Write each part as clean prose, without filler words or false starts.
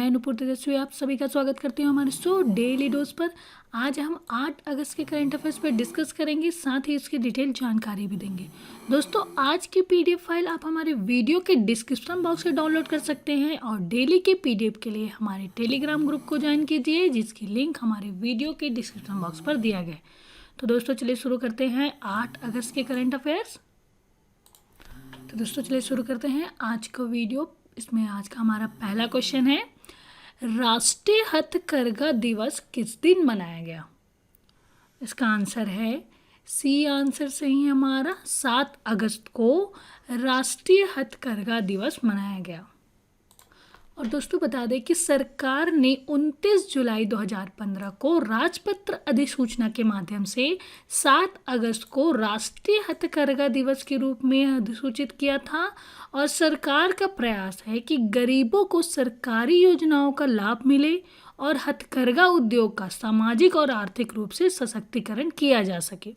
मैं नुपुर तेजस्वी आप सभी का स्वागत करती हूँ हमारे शो डेली डोज पर। आज हम 8 अगस्त के करंट अफेयर्स पर डिस्कस करेंगे, साथ ही इसकी डिटेल जानकारी भी देंगे। दोस्तों, आज की पीडीएफ फाइल आप हमारे वीडियो के डिस्क्रिप्शन बॉक्स से डाउनलोड कर सकते हैं और डेली के पीडीएफ के लिए हमारे टेलीग्राम ग्रुप को ज्वाइन कीजिए, जिसकी लिंक हमारे वीडियो के डिस्क्रिप्शन बॉक्स पर दिया गया है। तो दोस्तों चलिए शुरू करते हैं 8 अगस्त के करंट अफेयर्स। तो दोस्तों चलिए शुरू करते हैं आज का वीडियो। इसमें आज का हमारा पहला क्वेश्चन है, राष्ट्रीय हथकरघा दिवस किस दिन मनाया गया? इसका आंसर है सी आंसर सही है हमारा 7 अगस्त को राष्ट्रीय हथकरघा दिवस मनाया गया। और दोस्तों बता दें कि सरकार ने 29 जुलाई 2015 को राजपत्र अधिसूचना के माध्यम से 7 अगस्त को राष्ट्रीय हथकरघा दिवस के रूप में अधिसूचित किया था। और सरकार का प्रयास है कि गरीबों को सरकारी योजनाओं का लाभ मिले और हथकरघा उद्योग का सामाजिक और आर्थिक रूप से सशक्तिकरण किया जा सके।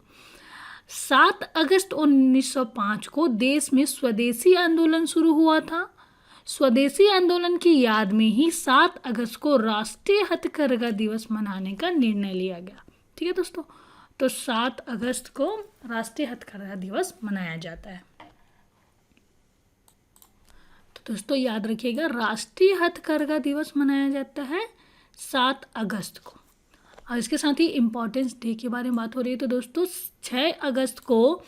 7 अगस्त 1905 को देश में स्वदेशी आंदोलन शुरू हुआ था। स्वदेशी आंदोलन की याद में ही 7 अगस्त को राष्ट्रीय हथकरघा दिवस मनाने का निर्णय लिया गया। ठीक है दोस्तों, तो 7 अगस्त को राष्ट्रीय हथकरघा दिवस मनाया जाता है। तो दोस्तों याद रखिएगा, राष्ट्रीय हथकरघा दिवस मनाया जाता है 7 अगस्त को। और इसके साथ ही इम्पोर्टेंस डे के बारे में बात हो रही है। तो दोस्तों 6 अगस्त को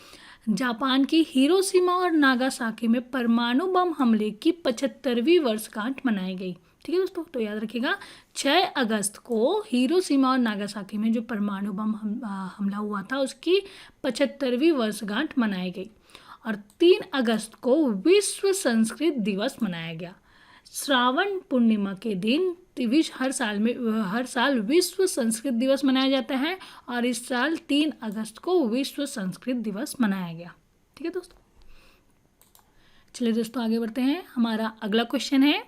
जापान की हिरोशिमा और नागासाकी में परमाणु बम हमले की 75वीं वर्षगांठ मनाई गई। ठीक है दोस्तों, तो याद रखिएगा 6 अगस्त को हिरोशिमा और नागासाकी में जो परमाणु बम हमला हुआ था उसकी 75वीं वर्षगांठ मनाई गई। और 3 अगस्त को विश्व संस्कृत दिवस मनाया गया। श्रावण पूर्णिमा के दिन हर साल विश्व संस्कृत दिवस मनाया जाता है और इस साल 3 अगस्त को विश्व संस्कृत दिवस मनाया गया। ठीक है दोस्तों, चलिए दोस्तों आगे बढ़ते हैं। हमारा अगला क्वेश्चन है,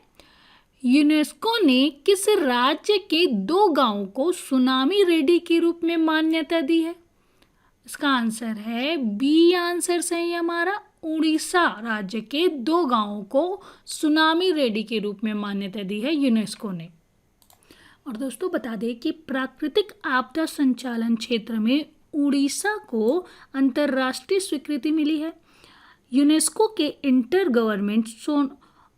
यूनेस्को ने किस राज्य के 2 गांवों को सुनामी रेडी के रूप में मान्यता दी है? इसका आंसर है बी आंसर सही है हमारा, उड़ीसा राज्य के 2 गांवों को सुनामी रेडी के रूप में मान्यता दी है यूनेस्को ने। और दोस्तों बता दें कि प्राकृतिक आपदा संचालन क्षेत्र में उड़ीसा को अंतर्राष्ट्रीय स्वीकृति मिली है। यूनेस्को के इंटर गवर्नमेंट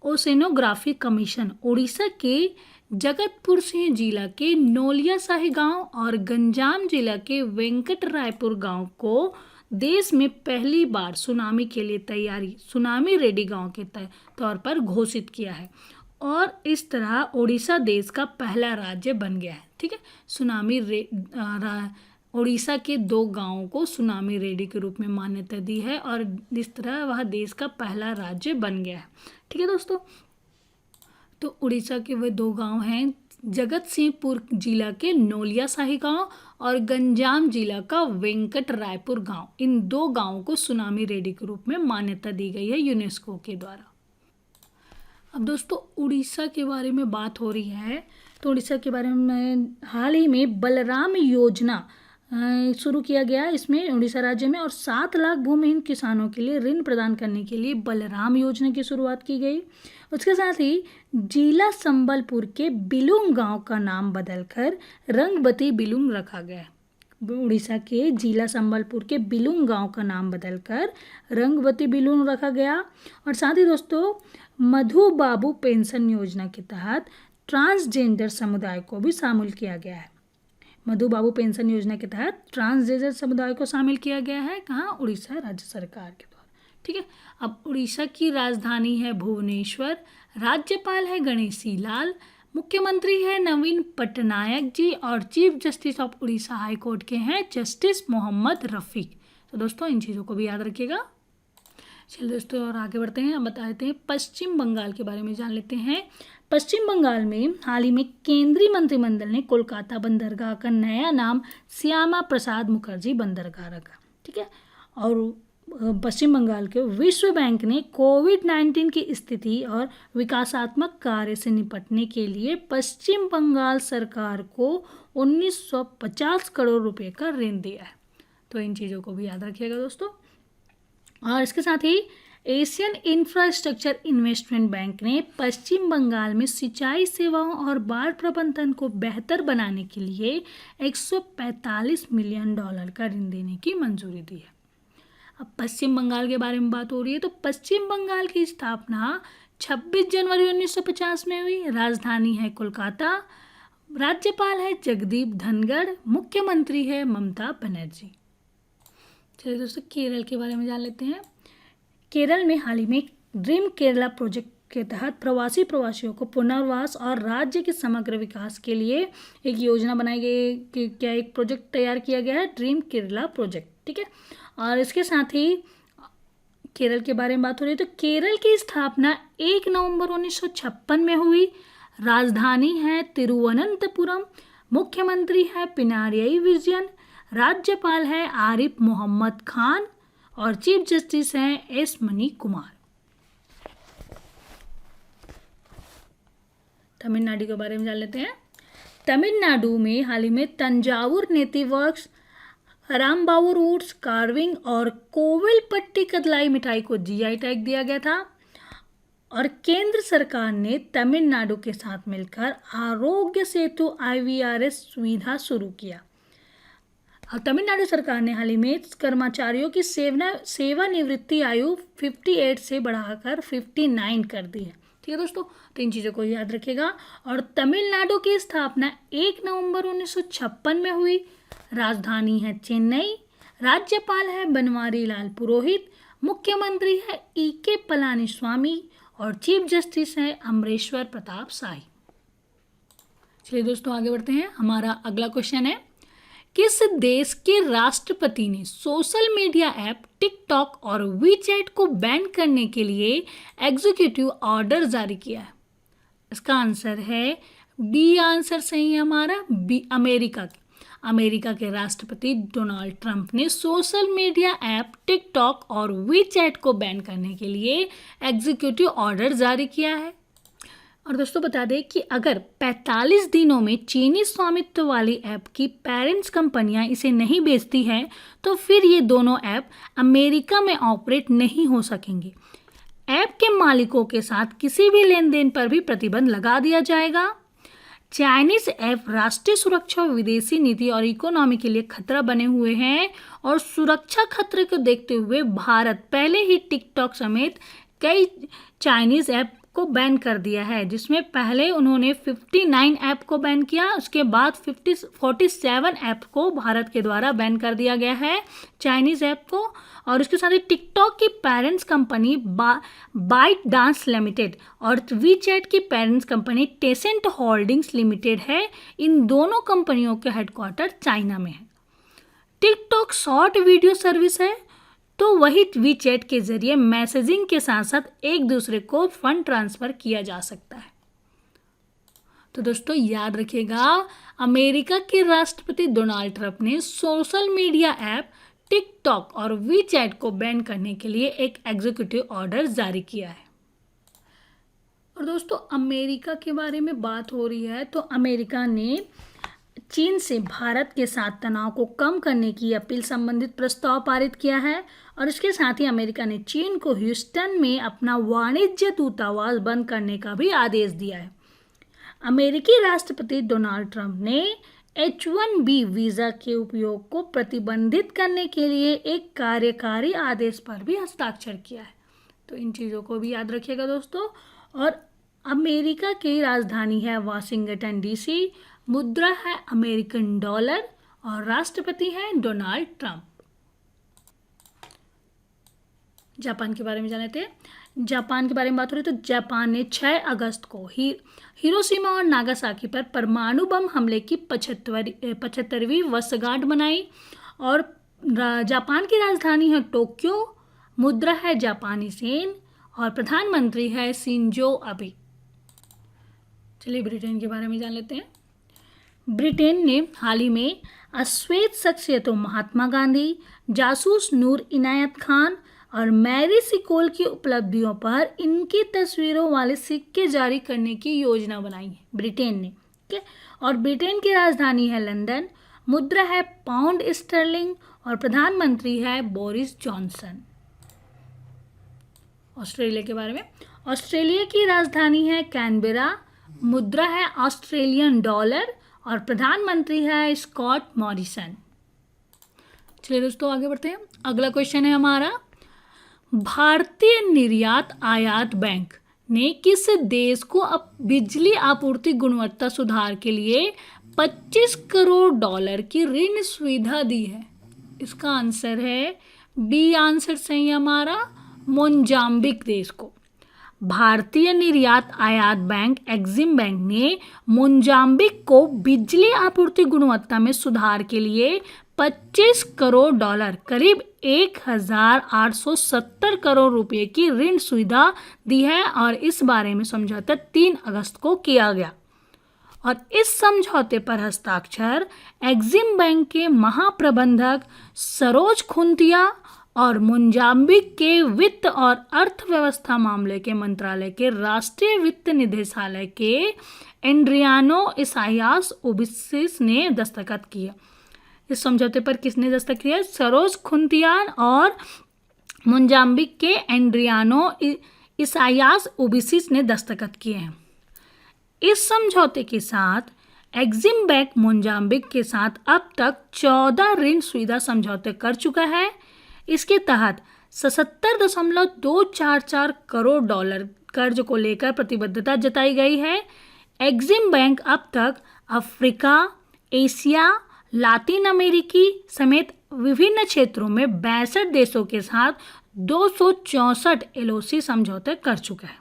ओसेनोग्राफी कमीशन उड़ीसा के जगतपुर सिंह जिला के नोलिया शाही गांव और गंजाम जिला के वेंकटरायपुर गांव को देश में पहली बार सुनामी के लिए तैयारी सुनामी रेडी गांव के तौर पर घोषित किया है। और इस तरह उड़ीसा देश का पहला राज्य बन गया है। ठीक है, उड़ीसा के 2 गांवों को सुनामी रेडी के रूप में मान्यता दी है और इस तरह वह देश का पहला राज्य बन गया है। ठीक है दोस्तों, तो उड़ीसा के वे 2 गांव हैं, जगत सिंहपुर जिला के नोलिया शाही गांव और गंजाम जिला का वेंकट रायपुर गांव। इन 2 गांवों को सुनामी रेडी के रूप में मान्यता दी गई है यूनेस्को के द्वारा। अब दोस्तों उड़ीसा के बारे में बात हो रही है, तो उड़ीसा के बारे में हाल ही में बलराम योजना शुरू किया गया इसमें उड़ीसा राज्य में, और 7 लाख भूमिहीन किसानों के लिए ऋण प्रदान करने के लिए बलराम योजना की शुरुआत की गई। उसके साथ ही जिला संबलपुर के बिलुंग गांव का नाम बदलकर रंगबती बिलुंग रखा गया है। उड़ीसा के जिला संबलपुर के बिलुंग गांव का नाम बदलकर रंगबती बिलुंग रखा गया। और साथ ही दोस्तों मधु बाबू पेंशन योजना के तहत ट्रांसजेंडर समुदाय को भी शामिल किया गया है। मधु बाबू पेंशन योजना के तहत ट्रांसजेंडर समुदाय को शामिल किया गया है। कहाँ? उड़ीसा राज्य सरकार के द्वारा। ठीक है, अब उड़ीसा की राजधानी है भुवनेश्वर, राज्यपाल है गणेशी लाल, मुख्यमंत्री है नवीन पटनायक जी और chief justice of Orissa high court के हैं जस्टिस मोहम्मद रफीक। तो दोस्तों इन चीज़ों को भी याद रखिएगा। चलिए दोस्तों और आगे बढ़ते हैं। अब बता देते हैं पश्चिम बंगाल के बारे में जान लेते हैं। पश्चिम बंगाल में हाल ही में केंद्रीय मंत्रिमंडल ने कोलकाता बंदरगाह का नया नाम श्यामा प्रसाद मुखर्जी बंदरगाह रखा। ठीक है, और पश्चिम बंगाल के विश्व बैंक ने कोविड-19 की स्थिति और विकासात्मक कार्य से निपटने के लिए पश्चिम बंगाल सरकार को 1950 करोड़ रुपए का ऋण दिया है। तो इन चीज़ों को भी याद रखिएगा दोस्तों। और इसके साथ ही एशियन इंफ्रास्ट्रक्चर इन्वेस्टमेंट बैंक ने पश्चिम बंगाल में सिंचाई सेवाओं और बाढ़ प्रबंधन को बेहतर बनाने के लिए $145 मिलियन का ऋण देने की मंजूरी दी है। अब पश्चिम बंगाल के बारे में बात हो रही है, तो पश्चिम बंगाल की स्थापना 26 जनवरी 1950 में हुई। राजधानी है कोलकाता। राज्यपाल है जगदीप धनखड़। मुख्यमंत्री है ममता बनर्जी। चलिए दोस्तों, केरल के बारे में जान लेते हैं। केरल में हाल ही में ड्रीम केरला प्रोजेक्ट के तहत प्रवासियों को पुनर्वास और राज्य के समग्र विकास के लिए एक योजना बनाई गई कि क्या एक प्रोजेक्ट तैयार किया गया है, ड्रीम केरला प्रोजेक्ट। ठीक है, और इसके साथ ही केरल के बारे में बात हो रही है, तो केरल की स्थापना 1 नवंबर 1956 में हुई। राजधानी है तिरुवनंतपुरम। मुख्यमंत्री है पिनारयी विजयन। राज्यपाल है आरिफ मोहम्मद खान और चीफ जस्टिस हैं एस मनी कुमार। तमिलनाडु के बारे में जान लेते हैं। तमिलनाडु में हाल ही में Thanjavur native works, Arumbavur woods carving और कोविलपट्टी कदलाई मिठाई को जीआई टैग दिया गया था। और केंद्र सरकार ने तमिलनाडु के साथ मिलकर आरोग्य सेतु IVRS सुविधा शुरू किया। और तमिलनाडु सरकार ने हाल ही में कर्मचारियों की सेवानिवृत्ति आयु 58 से बढ़ाकर 59 कर दी है। ठीक है दोस्तों, तो इन चीज़ों को याद रखिएगा। और तमिलनाडु की स्थापना 1 नवंबर 1956 में हुई। राजधानी है चेन्नई। राज्यपाल है बनवारी लाल पुरोहित। मुख्यमंत्री है EK पलानीस्वामी और चीफ जस्टिस है अमरेश्वर प्रताप शाही। चलिए दोस्तों, आगे बढ़ते हैं। हमारा अगला क्वेश्चन है, किस देश के राष्ट्रपति ने सोशल मीडिया ऐप टिकटॉक और वीचैट को बैन करने के लिए एग्जीक्यूटिव ऑर्डर जारी किया है? इसका आंसर है बी। आंसर सही है हमारा बी, अमेरिका के राष्ट्रपति डोनाल्ड ट्रंप ने सोशल मीडिया ऐप टिकटॉक और वीचैट को बैन करने के लिए एग्जीक्यूटिव ऑर्डर जारी किया है। और दोस्तों बता दें कि अगर 45 दिनों में चीनी स्वामित्व वाली ऐप की पेरेंट्स कंपनियां इसे नहीं बेचती हैं, तो फिर ये दोनों ऐप अमेरिका में ऑपरेट नहीं हो सकेंगे। ऐप के मालिकों के साथ किसी भी लेन देन पर भी प्रतिबंध लगा दिया जाएगा। चाइनीज ऐप राष्ट्रीय सुरक्षा, विदेशी नीति और इकोनॉमी के लिए खतरा बने हुए हैं और सुरक्षा खतरे को देखते हुए भारत पहले ही टिकटॉक समेत कई चाइनीज ऐप को बैन कर दिया है, जिसमें पहले उन्होंने 59 ऐप को बैन किया, उसके बाद 47 ऐप को भारत के द्वारा बैन कर दिया गया है चाइनीज ऐप को। और उसके साथ ही टिकटॉक की parents company ByteDance limited और वीचैट की parents company Tencent holdings limited है। इन दोनों कंपनियों के हेडक्वार्टर चाइना में है। टिकटॉक शॉर्ट वीडियो सर्विस है, तो वही वीचैट के जरिए मैसेजिंग के साथ साथ एक दूसरे को फंड ट्रांसफ़र किया जा सकता है। तो दोस्तों याद रखिएगा, अमेरिका के राष्ट्रपति डोनाल्ड ट्रंप ने सोशल मीडिया ऐप टिकटॉक और वीचैट को बैन करने के लिए एक एग्जीक्यूटिव ऑर्डर जारी किया है। और दोस्तों अमेरिका के बारे में बात हो रही है, तो अमेरिका ने चीन से भारत के साथ तनाव को कम करने की अपील संबंधित प्रस्ताव पारित किया है। और इसके साथ ही अमेरिका ने चीन को ह्यूस्टन में अपना वाणिज्य दूतावास बंद करने का भी आदेश दिया है। अमेरिकी राष्ट्रपति डोनाल्ड ट्रंप ने H-1B वीज़ा के उपयोग को प्रतिबंधित करने के लिए एक कार्यकारी आदेश पर भी हस्ताक्षर किया है। तो इन चीज़ों को भी याद रखिएगा दोस्तों। और अमेरिका की राजधानी है वाशिंगटन DC। मुद्रा है अमेरिकन डॉलर और राष्ट्रपति है डोनाल्ड ट्रंप। जापान के बारे में जान लेते हैं। जापान के बारे में बात हो रही है, तो जापान ने 6 अगस्त को हिरोशिमा और नागासाकी पर परमाणु बम हमले की 75वीं वर्षगांठ मनाई। और जापान की राजधानी है टोक्यो। मुद्रा है जापानी येन और प्रधानमंत्री है शिंजो अबे। चलिए ब्रिटेन के बारे में जान लेते हैं। ब्रिटेन ने हाल ही में अश्वेत शख्सियतों महात्मा गांधी, जासूस नूर इनायत खान और मैरी सिकोल की उपलब्धियों पर इनकी तस्वीरों वाले सिक्के जारी करने की योजना बनाई है ब्रिटेन ने। ठीक है, और ब्रिटेन की राजधानी है लंदन। मुद्रा है पाउंड स्टर्लिंग और प्रधानमंत्री है बोरिस जॉनसन। ऑस्ट्रेलिया के बारे में। ऑस्ट्रेलिया की राजधानी है कैनबेरा, मुद्रा है ऑस्ट्रेलियन डॉलर और प्रधानमंत्री है स्कॉट मॉरिसन। चलिए दोस्तों आगे बढ़ते हैं। अगला क्वेश्चन है हमारा, भारतीय निर्यात आयात बैंक ने किस देश को अब बिजली आपूर्ति गुणवत्ता सुधार के लिए 25 करोड़ डॉलर की ऋण सुविधा दी है? इसका आंसर है बी आंसर सही है हमारा, मोजाम्बिक देश को। भारतीय निर्यात आयात बैंक एक्सिम बैंक ने मोजाम्बिक को बिजली आपूर्ति गुणवत्ता में सुधार के लिए 25 करोड़ डॉलर करीब 1870 करोड़ रुपए की ऋण सुविधा दी है और इस बारे में समझौता 3 अगस्त को किया गया और इस समझौते पर हस्ताक्षर एक्सिम बैंक के महाप्रबंधक सरोज खुंतिया और मोजाम्बिक के वित्त और अर्थव्यवस्था मामले के मंत्रालय के राष्ट्रीय वित्त निदेशालय के एंड्रियानो इसायास ओबिसिस ने दस्तखत किया। इस समझौते पर किसने दस्तखत किया? सरोज खुंतियान और मोजाम्बिक के एंड्रियानो इसायास ओबिसिस ने दस्तखत किए हैं। इस समझौते के साथ एक्सिम बैंक मोजाम्बिक के साथ अब तक 14 ऋण सुविधा समझौते कर चुका है। इसके तहत 77.244 करोड़ डॉलर कर्ज को लेकर प्रतिबद्धता जताई गई है। एक्सिम बैंक अब तक अफ्रीका, एशिया, लातिन अमेरिकी समेत विभिन्न क्षेत्रों में 62 देशों के साथ 264 एलओसी समझौते कर चुका है।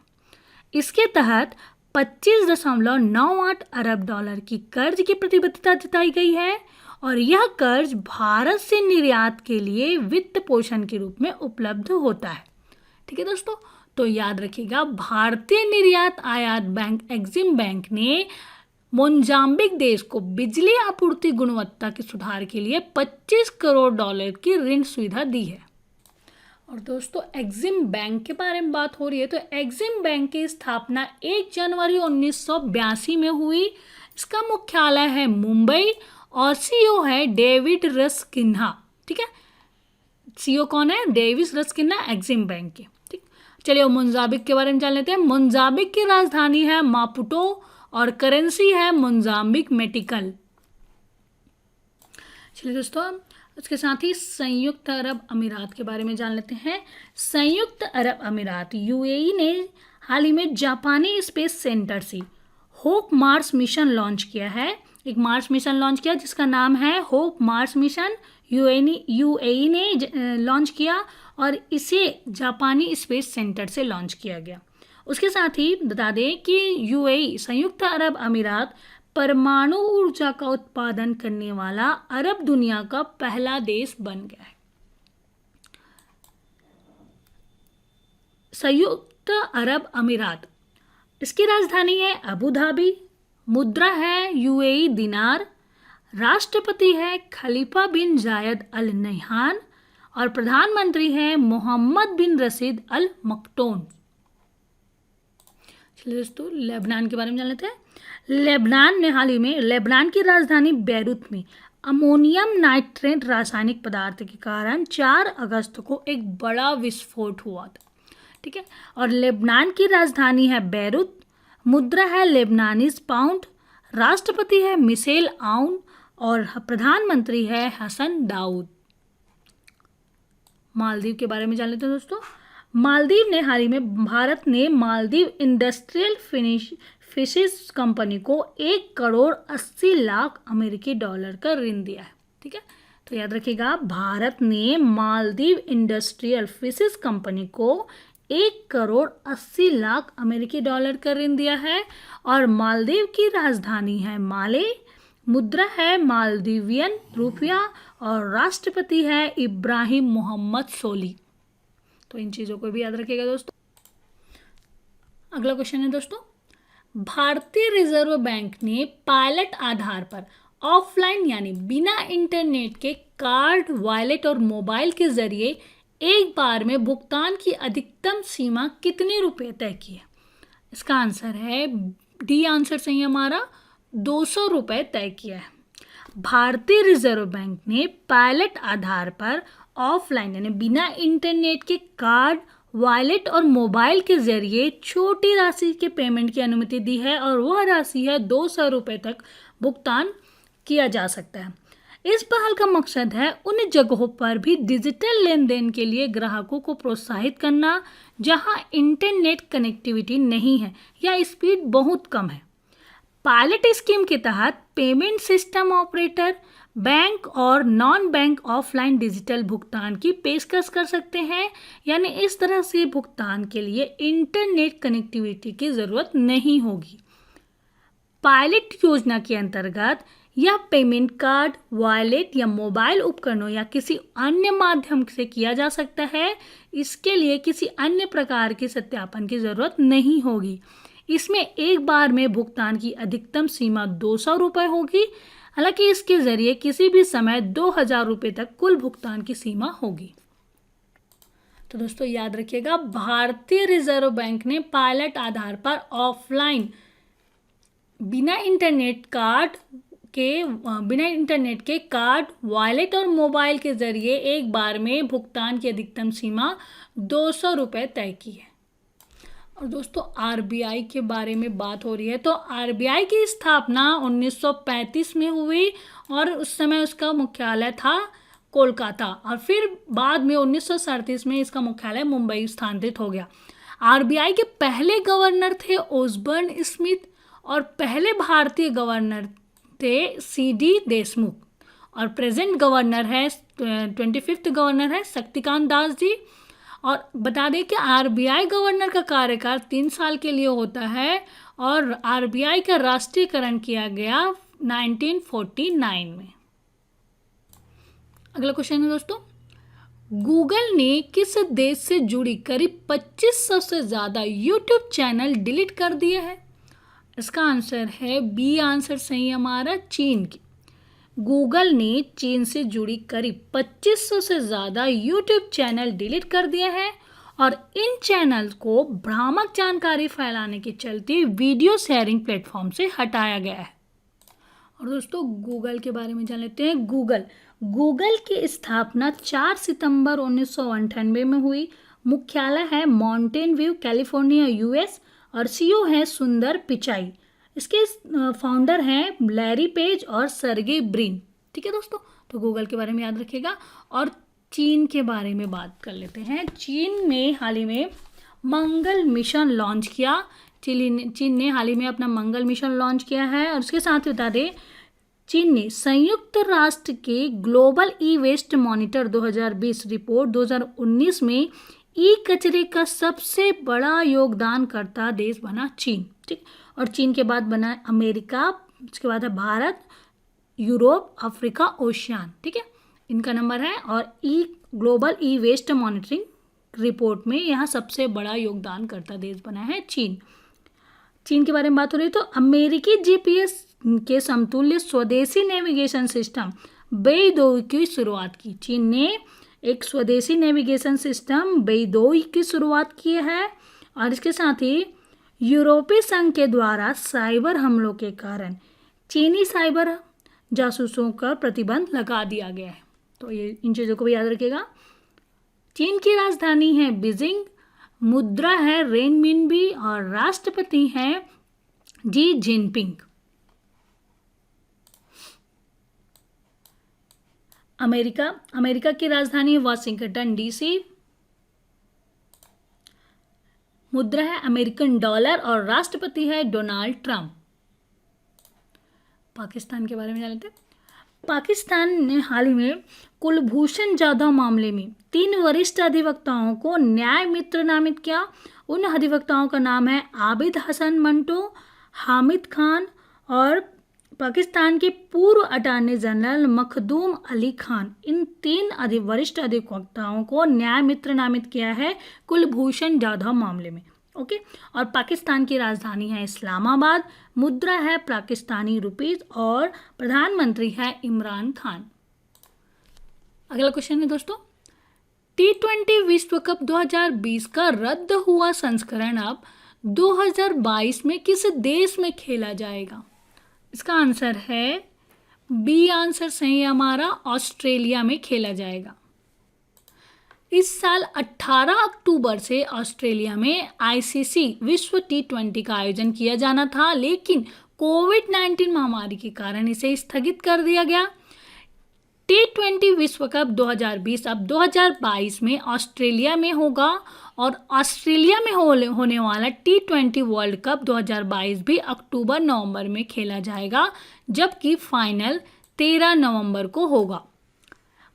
इसके तहत 25.98 अरब डॉलर की कर्ज की प्रतिबद्धता जताई गई है और यह कर्ज भारत से निर्यात के लिए वित्त पोषण के रूप में उपलब्ध होता है। ठीक है दोस्तों, तो याद रखिएगा, भारतीय निर्यात आयात बैंक एक्सिम बैंक ने मोजाम्बिक देश को बिजली आपूर्ति गुणवत्ता के सुधार के लिए 25 करोड़ डॉलर की ऋण सुविधा दी है। और दोस्तों एक्सिम बैंक के बारे में बात हो रही है तो एक्सिम बैंक की स्थापना 1 जनवरी 1982 में हुई। इसका मुख्यालय है मुंबई और सीईओ है डेविड रस्किन्हा। ठीक है, सीईओ कौन है? डेविड रस्किन्हा, एक्सिम बैंक के। ठीक, चलिए मोजाम्बिक के बारे में जान लेते हैं। मोजाम्बिक की राजधानी है मापुटो और करेंसी है मोजाम्बिक मेटिकल। चलिए दोस्तों, उसके साथ ही संयुक्त अरब अमीरात के बारे में जान लेते हैं। संयुक्त अरब अमीरात यूएई ने हाल ही में जापानी स्पेस सेंटर से होप मार्स मिशन लॉन्च किया है। एक मार्स मिशन लॉन्च किया जिसका नाम है होप मार्स मिशन। यूएई ने लॉन्च किया और इसे जापानी स्पेस सेंटर से लॉन्च किया गया। उसके साथ ही बता दें कि यूएई संयुक्त अरब अमीरात परमाणु ऊर्जा का उत्पादन करने वाला अरब दुनिया का पहला देश बन गया है। संयुक्त अरब अमीरात, इसकी राजधानी है अबू धाबी, मुद्रा है यूएई दिनार, राष्ट्रपति है खलीफा बिन जायद अल नह्यान और प्रधानमंत्री है मोहम्मद बिन रशीद अल मक्तोम। चलिए दोस्तों, लेबनान के बारे में जान लेते हैं। लेबनान ने हाल ही में लेबनान की राजधानी बैरूत में अमोनियम नाइट्रेट रासायनिक पदार्थ के कारण 4 अगस्त को एक बड़ा विस्फोट हुआ था। ठीक है, और लेबनान की राजधानी है बैरूत, मुद्रा है लेबनानीज पाउंड, राष्ट्रपति है मिशेल आउन और प्रधानमंत्री है हसन दाऊद। मालदीव के बारे में जान लेते हैं दोस्तों। मालदीव ने हाल ही में भारत ने मालदीव इंडस्ट्रियल फिशेस कंपनी को 1 करोड़ 80 लाख अमेरिकी डॉलर का ऋण दिया है। ठीक है, तो याद रखिएगा, भारत ने मालदीव इंडस्ट्रियल फिशेस कंपनी को 1 करोड़ 80 लाख अमेरिकी डॉलर का ऋण दिया है और मालदीव की राजधानी है माले, मुद्रा है मालदीवियन रुपया और राष्ट्रपति है इब्राहिम मोहम्मद सोली। तो इन चीज़ों को भी याद रखिएगा दोस्तों। अगला क्वेश्चन है दोस्तों, भारतीय रिजर्व बैंक ने पायलट आधार पर ऑफलाइन यानी बिना इंटरनेट के कार्ड, वॉलेट और मोबाइल के जरिए एक बार में भुगतान की अधिकतम सीमा कितने रुपए तय की है? इसका आंसर है डी आंसर सही हमारा, 200 रुपये तय किया है। भारतीय रिजर्व बैंक ने पायलट आधार पर ऑफलाइन यानी बिना इंटरनेट के कार्ड, वॉलेट और मोबाइल के जरिए छोटी राशि के पेमेंट की अनुमति दी है और वह राशि है 200 रुपये तक भुगतान किया जा सकता है। इस पहल का मकसद है उन जगहों पर भी डिजिटल लेन देन के लिए ग्राहकों को प्रोत्साहित करना जहां इंटरनेट कनेक्टिविटी नहीं है या स्पीड बहुत कम है। पायलट स्कीम के तहत पेमेंट सिस्टम ऑपरेटर बैंक और नॉन बैंक ऑफलाइन डिजिटल भुगतान की पेशकश कर सकते हैं, यानी इस तरह से भुगतान के लिए इंटरनेट कनेक्टिविटी की ज़रूरत नहीं होगी। पायलट योजना के अंतर्गत यह पेमेंट कार्ड, वॉलेट या मोबाइल उपकरणों या किसी अन्य माध्यम से किया जा सकता है। इसके लिए किसी अन्य प्रकार के सत्यापन की ज़रूरत नहीं होगी। इसमें एक बार में भुगतान की अधिकतम सीमा 200 रुपये होगी। हालांकि इसके जरिए किसी भी समय 2000 रुपये तक कुल भुगतान की सीमा होगी। तो दोस्तों याद रखिएगा, भारतीय रिजर्व बैंक ने पायलट आधार पर ऑफलाइन बिना इंटरनेट के कार्ड, वॉलेट और मोबाइल के जरिए एक बार में भुगतान की अधिकतम सीमा 200 रुपये तय की है। और दोस्तों आरबीआई के बारे में बात हो रही है, तो आरबीआई की स्थापना 1935 में हुई और उस समय उसका मुख्यालय था कोलकाता और फिर बाद में 1937 में इसका मुख्यालय मुंबई स्थानांतरित हो गया। आरबीआई के पहले गवर्नर थे ओसबर्न स्मिथ और पहले भारतीय गवर्नर थे सीडी देशमुख और प्रेजेंट गवर्नर है 25th गवर्नर है शक्तिकांत दास जी। और बता दें कि आरबीआई गवर्नर का कार्यकाल 3 साल के लिए होता है और आरबीआई का राष्ट्रीयकरण किया गया 1949 में। अगला क्वेश्चन है दोस्तों, गूगल ने किस देश से जुड़ी करीब 2500 से ज़्यादा यूट्यूब चैनल डिलीट कर दिए हैं? इसका आंसर है बी आंसर सही हमारा, चीन की। गूगल ने चीन से जुड़ी करीब 2500 से ज़्यादा यूट्यूब चैनल डिलीट कर दिए हैं और इन चैनल को भ्रामक जानकारी फैलाने के चलते वीडियो शेयरिंग प्लेटफॉर्म से हटाया गया है। और दोस्तों गूगल के बारे में जान लेते हैं। गूगल की स्थापना 4 सितंबर 1998 में हुई। मुख्यालय है माउंटेन व्यू, कैलिफोर्निया, यूएस और सीईओ है सुंदर पिचाई। इसके फाउंडर हैं लैरी पेज और सर्गे ब्रिन। ठीक है दोस्तों, तो गूगल के बारे में याद रखिएगा। और चीन के बारे में बात कर लेते हैं। चीन में हाल ही में मंगल मिशन लॉन्च किया। चीन ने हाल ही में अपना मंगल मिशन लॉन्च किया है। और उसके साथ बता दें, चीन ने संयुक्त राष्ट्र के global e waste monitor 2020 report 2019 में ई कचरे का सबसे बड़ा योगदानकर्ता देश बना चीन। ठीक, और चीन के बाद बना अमेरिका, उसके बाद है भारत, यूरोप, अफ्रीका, ओशियान। ठीक है, इनका नंबर है। और global e waste monitoring report में यहाँ सबसे बड़ा योगदानकर्ता देश बना है चीन। चीन के बारे में बात हो रही है, तो अमेरिकी जीपीएस के समतुल्य स्वदेशी नेविगेशन सिस्टम बेइदोई की शुरुआत की। चीन ने एक स्वदेशी नेविगेशन सिस्टम बेइदोई की शुरुआत की है। और इसके साथ ही यूरोपीय संघ के द्वारा साइबर हमलों के कारण चीनी साइबर जासूसों का प्रतिबंध लगा दिया गया है। तो ये इन चीज़ों को भी याद रखिएगा। चीन की राजधानी है बीजिंग, मुद्रा है रेनमिनबी और राष्ट्रपति हैं जी जिनपिंग। अमेरिका की राजधानी है वाशिंगटन डीसी, मुद्रा है अमेरिकन डॉलर और राष्ट्रपति है डोनाल्ड ट्रंप। पाकिस्तान के बारे में जान लेते हैं। पाकिस्तान ने हाल ही में कुलभूषण जाधव मामले में 3 वरिष्ठ अधिवक्ताओं को न्याय मित्र नामित किया। उन अधिवक्ताओं का नाम है आबिद हसन मंटो, हामिद खान और पाकिस्तान के पूर्व अटॉर्नी जनरल मखदूम अली खान। इन 3 वरिष्ठ अधिवक्ताओं को न्याय मित्र नामित किया है कुलभूषण जाधव मामले में। ओके, और पाकिस्तान की राजधानी है इस्लामाबाद, मुद्रा है पाकिस्तानी रुपीज और प्रधानमंत्री है इमरान खान। अगला क्वेश्चन है दोस्तों, T20 विश्व कप 2020 का रद्द हुआ संस्करण अब 2022 में किस देश में खेला जाएगा? इसका आंसर है बी आंसर सही है हमारा, ऑस्ट्रेलिया में खेला जाएगा। इस साल 18 अक्टूबर से ऑस्ट्रेलिया में आईसीसी विश्व टी20 का आयोजन किया जाना था, लेकिन कोविड-19 महामारी के कारण इसे स्थगित कर दिया गया। टी20 विश्व कप 2020 अब 2022 में ऑस्ट्रेलिया में होगा और ऑस्ट्रेलिया में होने वाला टी20 वर्ल्ड कप 2022 भी अक्टूबर-नवंबर में खेला जाएगा, जबकि फाइनल 13 नवंबर को होगा।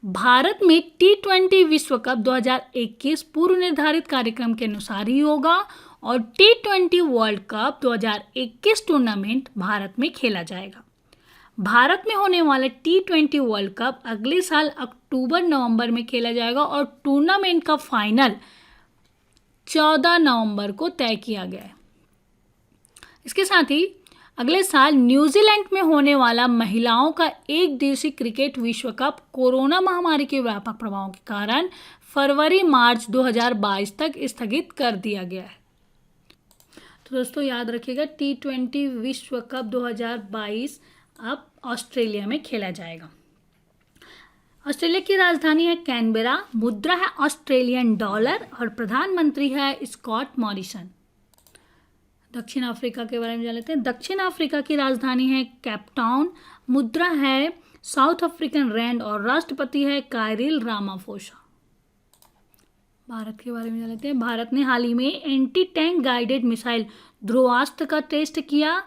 भारत में टी20 विश्व कप 2021 पूर्व निर्धारित कार्यक्रम के अनुसार ही होगा और टी20 वर्ल्ड कप 2021 टूर्नामेंट भारत में खेला जाएगा। भारत में होने वाला टी20 वर्ल्ड कप अगले साल अक्टूबर-नवंबर में खेला जाएगा और टूर्नामेंट का फाइनल 14 नवंबर को तय किया गया है। इसके साथ ही अगले साल न्यूजीलैंड में होने वाला महिलाओं का एक दिवसीय क्रिकेट विश्व कप कोरोना महामारी के व्यापक प्रभाव के कारण फरवरी-मार्च 2022 तक स्थगित कर दिया गया है। तो दोस्तों याद रखिएगा, टी20 विश्व कप 2022 अब ऑस्ट्रेलिया में खेला जाएगा। ऑस्ट्रेलिया की राजधानी है कैनबेरा, मुद्रा है ऑस्ट्रेलियन डॉलर और प्रधानमंत्री है स्कॉट मॉरिसन। दक्षिण अफ्रीका के बारे में जान लेते हैं। दक्षिण अफ्रीका की राजधानी है केपटाउन, मुद्रा है साउथ अफ्रीकन रैंड और राष्ट्रपति है कायरिल रामाफोसा। भारत के बारे में जान लेते हैं। भारत ने हाल ही में anti tank guided missile Dhruvastra का टेस्ट किया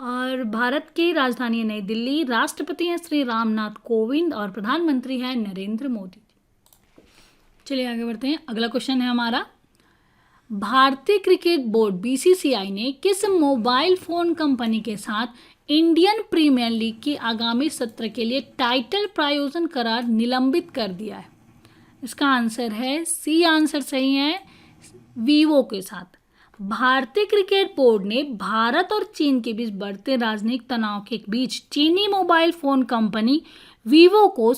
और भारत की राजधानी है नई दिल्ली, राष्ट्रपति हैं श्री रामनाथ कोविंद और प्रधानमंत्री हैं नरेंद्र मोदी। चलिए आगे बढ़ते हैं। अगला क्वेश्चन है हमारा, भारतीय क्रिकेट बोर्ड बीसीसीआई ने किस मोबाइल फोन कंपनी के साथ इंडियन प्रीमियर लीग की आगामी सत्र के लिए टाइटल प्रायोजन करार निलंबित कर दिया है? इसका आंसर है सी आंसर सही है, वीवो के साथ। भारतीय क्रिकेट बोर्ड ने भारत और चीन के बीच बढ़ते राजनीतिक तनाव के बीच चीनी मोबाइल फोन कंपनी वीवो को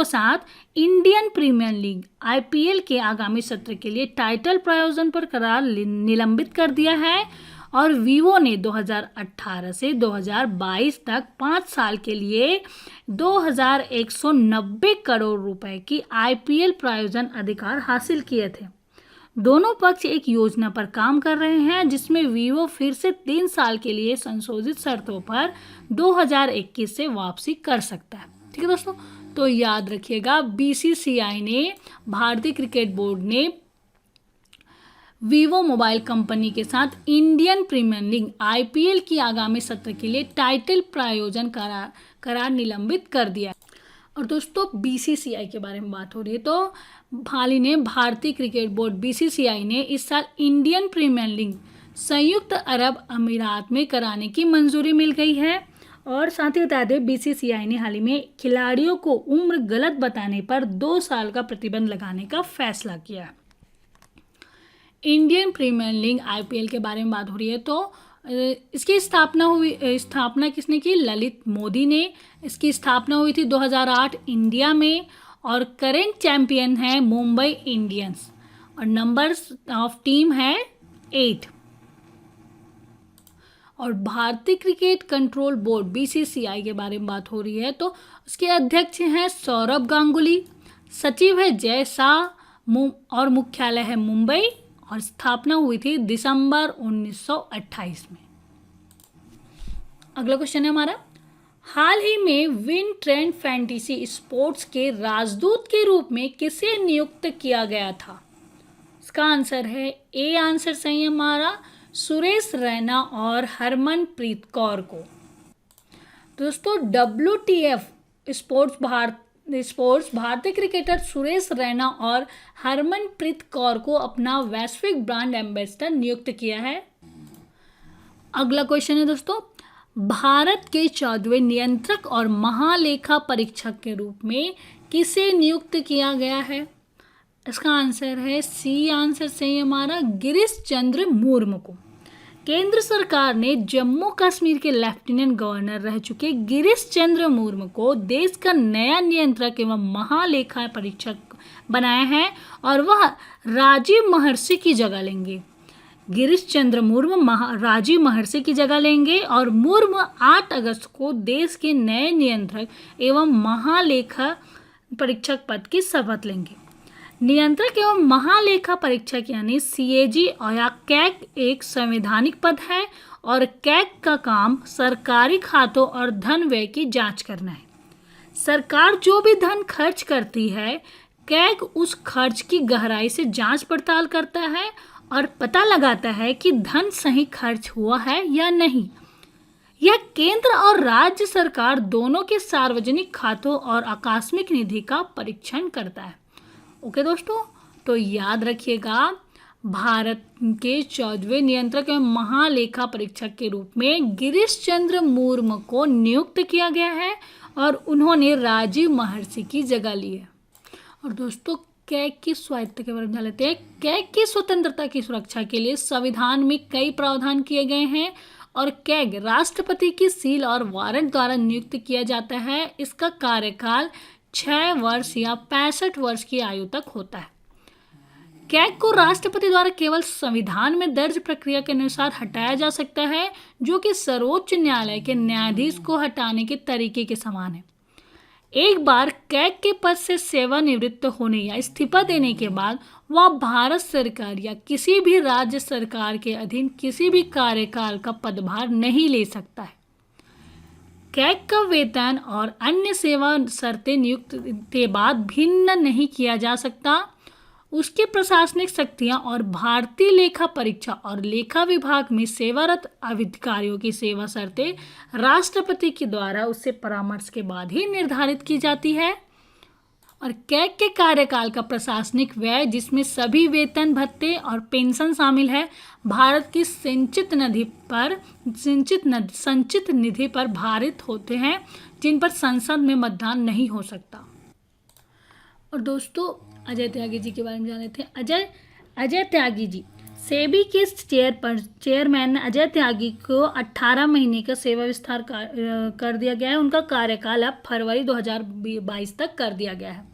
साथ इंडियन प्रीमियर लीग आईपीएल के आगामी सत्र के लिए टाइटल प्रायोजन पर करार निलंबित कर दिया है और वीवो ने 2018 से 2022 तक 5 साल के लिए 2190 करोड़ रुपए की आईपीएल प्रायोजन अधिकार हासिल किए थे। दोनों पक्ष एक योजना पर काम कर रहे हैं जिसमें वीवो फिर से 3 साल के लिए संशोधित शर्तों पर 2021 से वापसी कर सकता है। ठीक है दोस्तों, तो याद रखिएगा, बीसीसीआई ने, भारतीय क्रिकेट बोर्ड ने वीवो मोबाइल कंपनी के साथ इंडियन प्रीमियर लीग आईपीएल की आगामी सत्र के लिए टाइटल प्रायोजन करार निलंबित कर दिया। और दोस्तों बीसीसीआई के बारे में बात हो रही है तो हाल ही में भारतीय क्रिकेट बोर्ड बीसीसीआई ने इस साल इंडियन प्रीमियर लीग संयुक्त अरब अमीरात में कराने की मंजूरी मिल गई है। और साथ ही बता दें, बीसीसीआई ने हाल ही में खिलाड़ियों को उम्र गलत बताने पर 2 साल का प्रतिबंध लगाने का फैसला किया है। इंडियन प्रीमियर लीग आईपीएल के बारे में बात हो रही है तो इसकी स्थापना किसने की? ललित मोदी ने। इसकी स्थापना हुई थी 2008 इंडिया में और करेंट चैंपियन है मुंबई इंडियंस और नंबर्स ऑफ टीम है 8। और भारतीय क्रिकेट कंट्रोल बोर्ड बीसीसीआई के बारे में बात हो रही है तो उसके अध्यक्ष हैं सौरभ गांगुली, सचिव है जय शाह और मुख्यालय है मुंबई और स्थापना हुई थी दिसंबर 1928 में। अगला क्वेश्चन है हमारा, हाल ही में विन ट्रेंड फैंटेसी स्पोर्ट्स के राजदूत के रूप में किसे नियुक्त किया गया था? इसका आंसर है ए आंसर सही है हमारा, सुरेश रैना और हरमनप्रीत कौर को। दोस्तों WTF स्पोर्ट्स भारतीय क्रिकेटर सुरेश रैना और हरमनप्रीत कौर को अपना वैश्विक ब्रांड एम्बेसडर नियुक्त किया है। अगला क्वेश्चन है दोस्तों, भारत के 14वें नियंत्रक और महालेखा परीक्षक के रूप में किसे नियुक्त किया गया है? इसका आंसर है सी आंसर सही हमारा, गिरीश चंद्र मुर्मू को। केंद्र सरकार ने जम्मू कश्मीर के लेफ्टिनेंट गवर्नर रह चुके गिरीश चंद्र मुर्मू को देश का नया नियंत्रक एवं महालेखा परीक्षक बनाया है और वह राजीव महर्षि की जगह लेंगे। गिरीश चंद्र मुर्मू राजीव महर्षि की जगह लेंगे और मुर्मू 8 अगस्त को देश के नए नियंत्रक एवं महालेखा परीक्षक पद की शपथ लेंगे। नियंत्रक एवं महालेखा परीक्षक यानी सीएजी या कैग एक संवैधानिक पद है और कैग का काम सरकारी खातों और धन व्यय की जांच करना है। सरकार जो भी धन खर्च करती है, कैग उस खर्च की गहराई से जांच पड़ताल करता है और पता लगाता है कि धन सही खर्च हुआ है या नहीं। यह केंद्र और राज्य सरकार दोनों के सार्वजनिक खातों और आकस्मिक निधि का परीक्षण करता है। ओके दोस्तों, तो याद रखिएगा, भारत के 14वें नियंत्रक एवं महालेखा परीक्षक के रूप में गिरीश चंद्र मुर्मू को नियुक्त किया गया है और उन्होंने राजीव महर्षि की जगह ली है। और दोस्तों, कैग की स्वायत्तता के बारे में जान लेते हैं। कैग की स्वतंत्रता की सुरक्षा के लिए संविधान में कई प्रावधान किए गए हैं और कैग राष्ट्रपति की सील और वारंट द्वारा नियुक्त किया जाता है। इसका कार्यकाल 6 वर्ष या 65 वर्ष की आयु तक होता है। कैग को राष्ट्रपति द्वारा केवल संविधान में दर्ज प्रक्रिया के अनुसार हटाया जा सकता है, जो कि सर्वोच्च न्यायालय के न्यायाधीश को हटाने के तरीके के समान है। एक बार कैग के पद से सेवानिवृत्त होने या इस्तीफा देने के बाद वह भारत सरकार या किसी भी राज्य सरकार के अधीन किसी भी कार्यकाल का पदभार नहीं ले सकता है। कैग का वेतन और अन्य सेवा शर्तें नियुक्त के बाद भिन्न नहीं किया जा सकता। उसकी प्रशासनिक शक्तियां और भारतीय लेखा परीक्षा और लेखा विभाग में सेवारत अधिकारियों की सेवा शर्तें राष्ट्रपति के द्वारा उससे परामर्श के बाद ही निर्धारित की जाती है। और कैग के कार्यकाल का प्रशासनिक व्यय, जिसमें सभी वेतन भत्ते और पेंशन शामिल है, भारत की संचित निधि पर भारित होते हैं, जिन पर संसद में मतदान नहीं हो सकता। और दोस्तों, अजय त्यागी जी के बारे में जान लेते हैं। अजय त्यागी जी, सेबी के चेयरमैन अजय त्यागी को 18 महीने का सेवा विस्तार कर दिया गया है। उनका कार्यकाल अब फरवरी 2022 तक कर दिया गया है।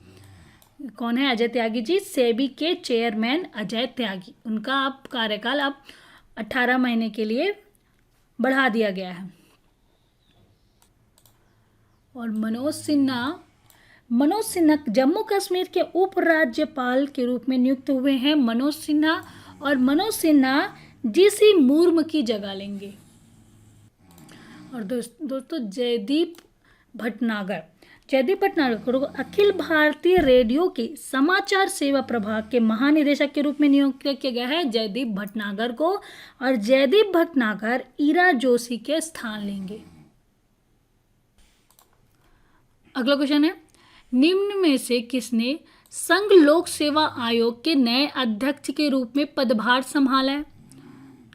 कौन है अजय त्यागी जी? सेबी के चेयरमैन अजय त्यागी, उनका अब कार्यकाल अब 18 महीने के लिए बढ़ा दिया गया है। और मनोज सिन्हा जम्मू कश्मीर के उपराज्यपाल के रूप में नियुक्त हुए हैं। मनोज सिन्हा जीसी मुर्मू की जगह लेंगे। और दोस्तों, जयदीप भटनागर को अखिल भारतीय रेडियो के समाचार सेवा प्रभाग के महानिदेशक के रूप में नियुक्त किया गया है, जयदीप भटनागर को। और जयदीप भटनागर ईरा जोशी के स्थान लेंगे। अगला क्वेश्चन है, निम्न में से किसने संघ लोक सेवा आयोग के नए अध्यक्ष के रूप में पदभार संभाला है?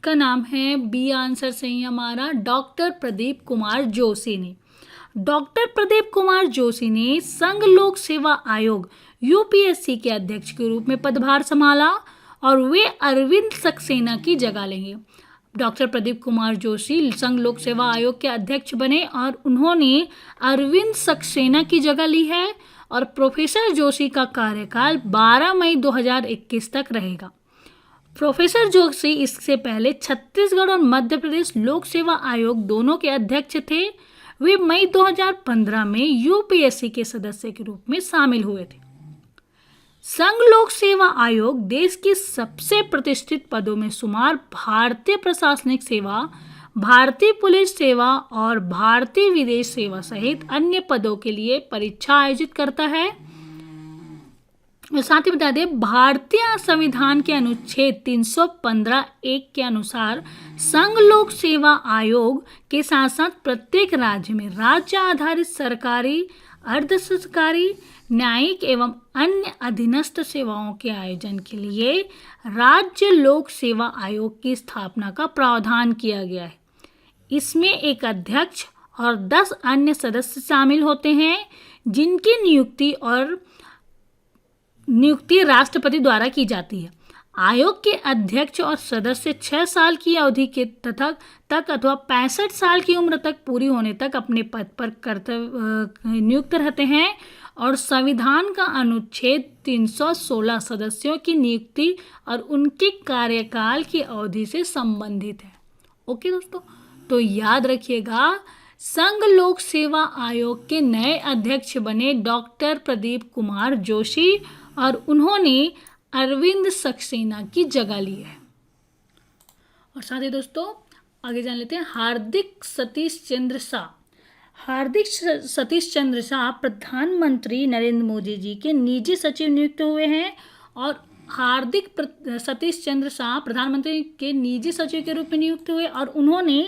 का नाम है, बी आंसर सही हमारा, डॉक्टर प्रदीप कुमार जोशी ने। डॉक्टर प्रदीप कुमार जोशी ने संघ लोक सेवा आयोग यूपीएससी के अध्यक्ष के रूप में पदभार संभाला और वे अरविंद सक्सेना की जगह लेंगे। डॉक्टर प्रदीप कुमार जोशी संघ लोक सेवा आयोग के अध्यक्ष बने और उन्होंने अरविंद सक्सेना की जगह ली है। और प्रोफेसर जोशी का कार्यकाल 12 मई 2021 तक रहेगा। प्रोफेसर जोशी इससे पहले छत्तीसगढ़ और मध्य प्रदेश लोक सेवा आयोग दोनों के अध्यक्ष थे। वे मई 2015 में यूपीएससी के सदस्य के रूप में शामिल हुए थे। संघ लोक सेवा आयोग देश की सबसे प्रतिष्ठित पदों में शुमार भारतीय प्रशासनिक सेवा, भारतीय पुलिस सेवा और भारतीय विदेश सेवा सहित अन्य पदों के लिए परीक्षा आयोजित करता है। और साथ ही बता दें, भारतीय संविधान के अनुच्छेद 315(1) के अनुसार संघ लोक सेवा आयोग के साथ साथ प्रत्येक राज्य में राज्य आधारित सरकारी, अर्ध सरकारी, न्यायिक एवं अन्य अधीनस्थ सेवाओं के आयोजन के लिए राज्य लोक सेवा आयोग की स्थापना का प्रावधान किया गया है। इसमें एक अध्यक्ष और 10 अन्य सदस्य शामिल होते हैं, जिनकी नियुक्ति राष्ट्रपति द्वारा की जाती है। आयोग के अध्यक्ष और सदस्य 6 साल की अवधि के तक अथवा 65 साल की उम्र तक पूरी होने तक अपने पद पर नियुक्त रहते हैं। और संविधान का अनुच्छेद 316 सदस्यों की नियुक्ति और उनके कार्यकाल की अवधि से संबंधित है। ओके दोस्तों, तो याद रखिएगा, संघ लोक सेवा आयोग के नए अध्यक्ष बने डॉक्टर प्रदीप कुमार जोशी और उन्होंने अरविंद सक्सेना की जगह ली है। और साथ ही दोस्तों आगे जान लेते हैं हार्दिक सतीश चंद्र शाह। हार्दिक सतीश चंद्र शाह प्रधानमंत्री नरेंद्र मोदी जी के निजी सचिव नियुक्त हुए हैं। और हार्दिक सतीश चंद्र शाह प्रधानमंत्री के निजी सचिव के रूप में नियुक्त हुए और उन्होंने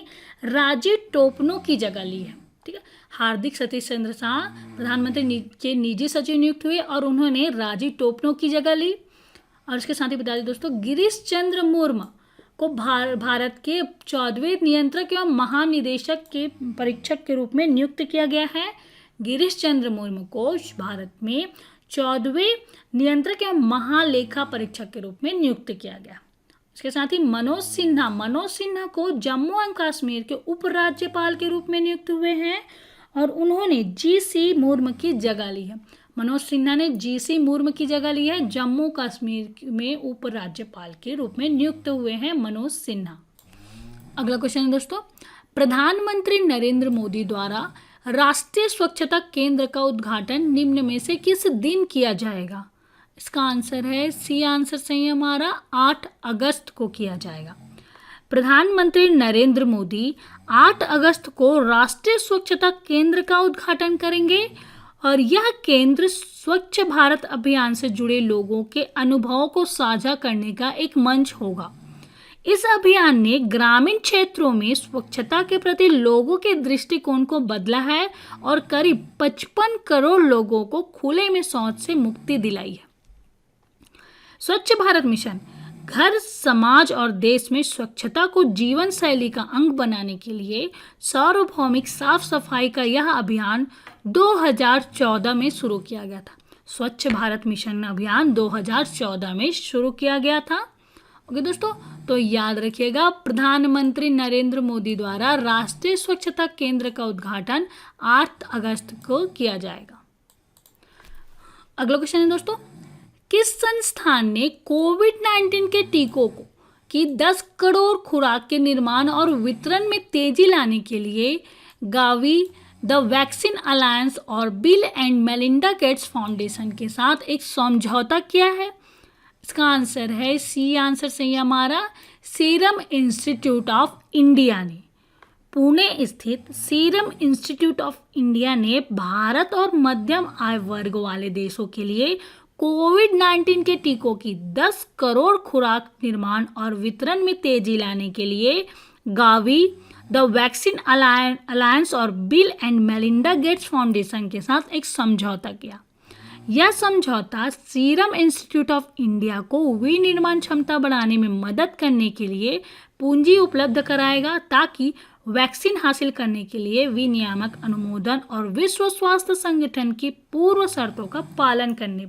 राजीव टोपनो की जगह ली है। ठीक है, हार्दिक सतीश चंद्र शाह प्रधानमंत्री के निजी सचिव नियुक्त हुए और उन्होंने राजीव टोपनो की जगह ली। और इसके साथ ही बता दें दोस्तों, गिरीश चंद्र मुर्मू को भारत के 14वें नियंत्रक एवं महानिदेशक के परीक्षक के रूप में नियुक्त किया गया है। गिरीश चंद्र मुर्मू को भारत में 14वें नियंत्रक एवं महालेखा परीक्षक के रूप में नियुक्त किया गया। इसके साथ ही मनोज सिन्हा को जम्मू एवं कश्मीर के उपराज्यपाल के रूप में नियुक्त हुए हैं और उन्होंने जी.सी. मुर्मू की जगह ली है। मनोज सिन्हा ने जी.सी. मुर्मू की जगह ली है। जम्मू कश्मीर में उपराज्यपाल के रूप में नियुक्त हुए हैं मनोज सिन्हा। अगला क्वेश्चन है दोस्तों, प्रधानमंत्री नरेंद्र मोदी द्वारा राष्ट्रीय स्वच्छता केंद्र का उद्घाटन निम्न में से किस दिन किया जाएगा? इसका आंसर है सी आंसर सही हमारा 8 अगस्त को किया जाएगा। प्रधानमंत्री नरेंद्र मोदी 8 अगस्त को राष्ट्रीय स्वच्छता केंद्र का उद्घाटन करेंगे और यह केंद्र स्वच्छ भारत अभियान से जुड़े लोगों के अनुभवों को साझा करने का एक मंच होगा। इस अभियान ने ग्रामीण क्षेत्रों में स्वच्छता के प्रति लोगों के दृष्टिकोण को बदला है और करीब 55 करोड़ लोगों को खुले में शौच से मुक्ति दिलाई है। स्वच्छ भारत मिशन घर, समाज और देश में स्वच्छता को जीवन शैली का अंग बनाने के लिए सार्वभौमिक साफ सफाई का यह अभियान 2014 में शुरू किया गया था। स्वच्छ भारत मिशन अभियान 2014 में शुरू किया गया था। ओके दोस्तों, तो याद रखिएगा प्रधानमंत्री नरेंद्र मोदी द्वारा राष्ट्रीय स्वच्छता केंद्र का उद्घाटन 8 अगस्त को किया जाएगा। अगला क्वेश्चन है दोस्तों, किस संस्थान ने कोविड-19 के टीकों की 10 करोड़ खुराक के निर्माण और वितरण में तेजी लाने के लिए गावी, द वैक्सीन अलायंस और bill and Melinda Gates foundation के साथ एक समझौता किया है? इसका आंसर है सी आंसर सही हमारा सीरम इंस्टीट्यूट ऑफ इंडिया ने। पुणे स्थित सीरम इंस्टीट्यूट ऑफ इंडिया ने भारत और मध्यम आय वर्ग वाले देशों के लिए कोविड-19 के टीकों की 10 करोड़ खुराक निर्माण और वितरण में तेजी लाने के लिए गावी, द वैक्सीन अलायंस और bill and Melinda Gates foundation के साथ एक समझौता किया। यह समझौता सीरम इंस्टीट्यूट ऑफ इंडिया को विनिर्माण क्षमता बढ़ाने में मदद करने के लिए पूंजी उपलब्ध कराएगा ताकि वैक्सीन हासिल करने के लिए विनियामक अनुमोदन और विश्व स्वास्थ्य संगठन की पूर्व शर्तों का पालन करने